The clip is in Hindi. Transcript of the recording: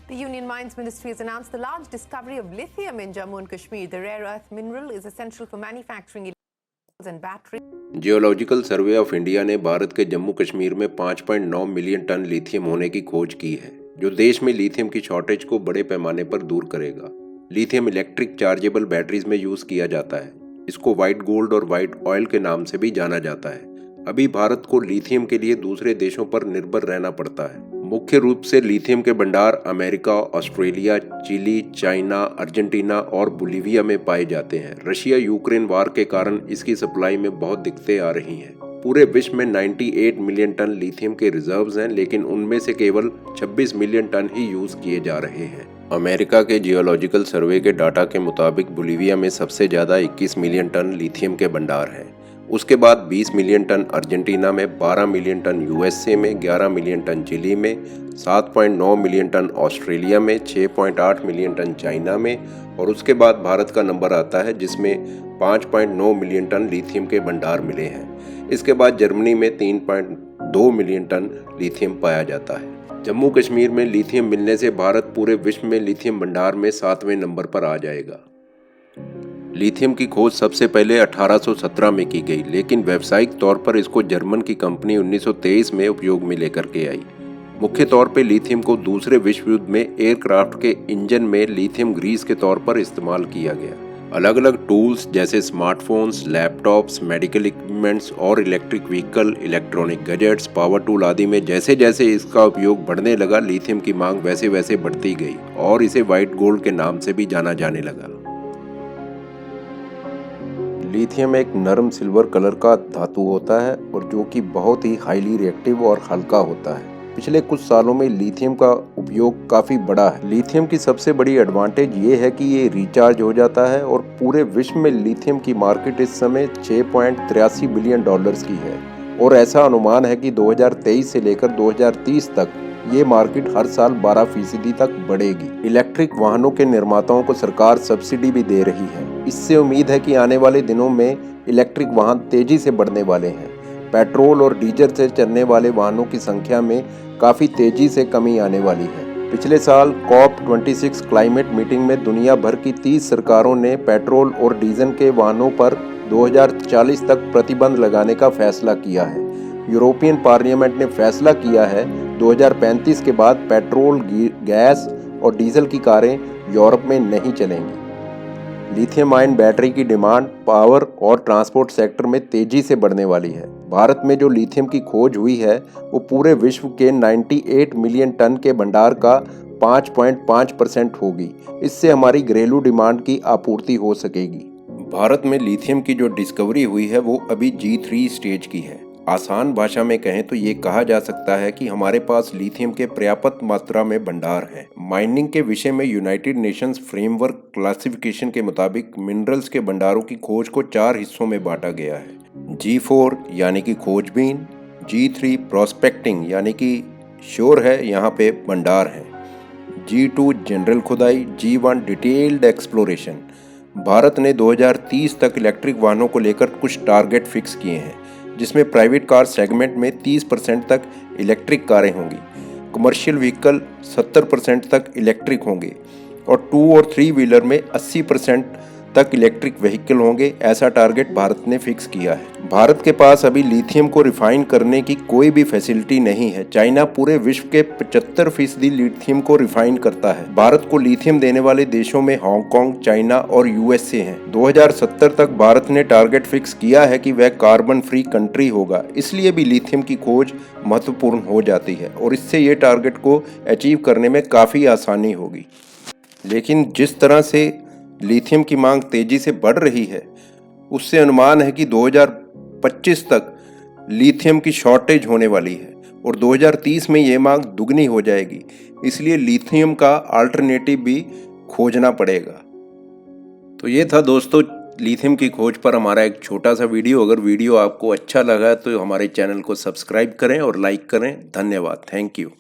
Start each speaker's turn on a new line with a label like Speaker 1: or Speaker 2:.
Speaker 1: The Union Mines Ministry has announced the large discovery of lithium in Jammu and Kashmir. The rare earth mineral is essential for manufacturing electricals and batteries.
Speaker 2: Geological survey of India ने भारत के जम्मू कश्मीर में 5.9 मिलियन टन लिथियम होने की खोज की है, जो देश में लिथियम की शॉर्टेज को बड़े पैमाने पर दूर करेगा। लिथियम इलेक्ट्रिक चार्जेबल बैटरीज में यूज किया जाता है। इसको व्हाइट गोल्ड और व्हाइट ऑयल के नाम से भी जाना जाता है। अभी भारत को लिथियम के लिए दूसरे देशों पर निर्भर रहना पड़ता है। मुख्य रूप से लिथियम के भंडार America, Australia, Chile, China, Argentina और बोलिविया में पाए जाते हैं। रशिया यूक्रेन वार के कारण इसकी सप्लाई में बहुत दिक्कतें आ रही हैं। पूरे विश्व में 98 मिलियन टन लिथियम के रिजर्व्स हैं, लेकिन उनमें से केवल 26 मिलियन टन ही यूज किए जा रहे हैं। अमेरिका के जियोलॉजिकल सर्वे के डाटा के मुताबिक बोलिविया में सबसे ज्यादा 21 मिलियन टन लिथियम के भंडार हैं। उसके बाद 20 मिलियन टन अर्जेंटीना में, 12 मिलियन टन यूएसए में, 11 मिलियन टन चिली में, 7.9 मिलियन टन ऑस्ट्रेलिया में, 6.8 मिलियन टन चाइना में और उसके बाद भारत का नंबर आता है जिसमें 5.9 मिलियन टन लिथियम के भंडार मिले हैं। इसके बाद जर्मनी में 3.2 मिलियन टन लिथियम पाया जाता है। जम्मू कश्मीर में लिथियम मिलने से भारत पूरे विश्व में लिथियम भंडार में 7वें नंबर पर आ जाएगा। लिथियम की खोज सबसे पहले 1817 में की गई, लेकिन व्यावसायिक तौर पर इसको जर्मन की कंपनी 1923 में उपयोग में लेकर के आई। मुख्य तौर पे लिथियम को दूसरे विश्व युद्ध में एयरक्राफ्ट के इंजन में लिथियम ग्रीस के तौर पर इस्तेमाल किया गया। अलग अलग टूल्स जैसे स्मार्टफोन्स, लैपटॉप्स, मेडिकल इक्विपमेंट्स और electric vehicle, electronic gadgets, power tool आदि में जैसे जैसे इसका उपयोग बढ़ने लगा, लिथियम की मांग वैसे वैसे बढ़ती गई और इसे व्हाइट गोल्ड के नाम से भी जाना जाने लगा। लिथियम एक नरम सिल्वर कलर का धातु होता है और जो कि बहुत ही हाईली रिएक्टिव और हल्का होता है। पिछले कुछ सालों में लिथियम का उपयोग काफी बढ़ा है। लिथियम की सबसे बड़ी एडवांटेज ये है कि ये रिचार्ज हो जाता है और पूरे विश्व में लिथियम की मार्केट इस समय 6.83 बिलियन डॉलर्स की है और ऐसा अनुमान है कि 2023 से लेकर 2030 तक ये मार्केट हर साल 12% तक बढ़ेगी। इलेक्ट्रिक वाहनों के निर्माताओं को सरकार सब्सिडी भी दे रही है। इससे उम्मीद है कि आने वाले दिनों में इलेक्ट्रिक वाहन तेजी से बढ़ने वाले हैं। पेट्रोल और डीजल से चलने वाले वाहनों की संख्या में काफी तेजी से कमी आने वाली है। पिछले साल COP26 क्लाइमेट मीटिंग में दुनिया भर की 30 सरकारों ने पेट्रोल और डीजल के वाहनों पर 2040 तक प्रतिबंध लगाने का फैसला किया है। यूरोपियन पार्लियामेंट ने फैसला किया है 2035 के बाद पेट्रोल, गैस और डीजल की कारें यूरोप में नहीं चलेंगी। लिथियम आयन बैटरी की डिमांड पावर और ट्रांसपोर्ट सेक्टर में तेजी से बढ़ने वाली है। भारत में जो लिथियम की खोज हुई है वो पूरे विश्व के 98 मिलियन टन के भंडार का 5.5% होगी। इससे हमारी घरेलू डिमांड की आपूर्ति हो सकेगी। भारत में लिथियम की जो डिस्कवरी हुई है वो अभी G3 स्टेज की है। आसान भाषा में कहें तो ये कहा जा सकता है कि हमारे पास लिथियम के पर्याप्त मात्रा में भंडार है। माइनिंग के विषय में यूनाइटेड नेशंस फ्रेमवर्क क्लासिफिकेशन के मुताबिक मिनरल्स के भंडारों की खोज को 4 हिस्सों में बांटा गया है। G4 यानी कि खोजबीन, G3 प्रोस्पेक्टिंग यानी कि श्योर है, यहाँ पे भंडार है, G2 जनरल खुदाई, G1 डिटेल्ड एक्सप्लोरेशन। भारत ने 2030 तक इलेक्ट्रिक वाहनों को लेकर कुछ टारगेट फिक्स किए हैं, जिसमें प्राइवेट कार सेगमेंट में 30% तक इलेक्ट्रिक कारें होंगी, कमर्शियल व्हीकल 70% तक इलेक्ट्रिक होंगे और 2 और 3 व्हीलर में 80% तक इलेक्ट्रिक व्हीकल होंगे। ऐसा टारगेट भारत ने फिक्स किया है। भारत के पास अभी लिथियम को रिफाइन करने की कोई भी फैसिलिटी नहीं है। चाइना पूरे विश्व के 75% लिथियम को रिफाइन करता है। भारत को लिथियम देने वाले देशों में हांगकांग, चाइना और यूएसए हैं। 2070 तक भारत ने टारगेट फिक्स किया है कि वह कार्बन फ्री कंट्री होगा। इसलिए भी लिथियम की खोज महत्वपूर्ण हो जाती है और इससे ये टारगेट को अचीव करने में काफ़ी आसानी होगी। लेकिन जिस तरह से लिथियम की मांग तेजी से बढ़ रही है, उससे अनुमान है कि 2025 तक लिथियम की शॉर्टेज होने वाली है और 2030 में ये मांग दुगनी हो जाएगी। इसलिए लिथियम का अल्टरनेटिव भी खोजना पड़ेगा। तो ये था दोस्तों लिथियम की खोज पर हमारा एक छोटा सा वीडियो। अगर वीडियो आपको अच्छा लगा तो हमारे चैनल को सब्सक्राइब करें और लाइक करें। धन्यवाद। Thank you.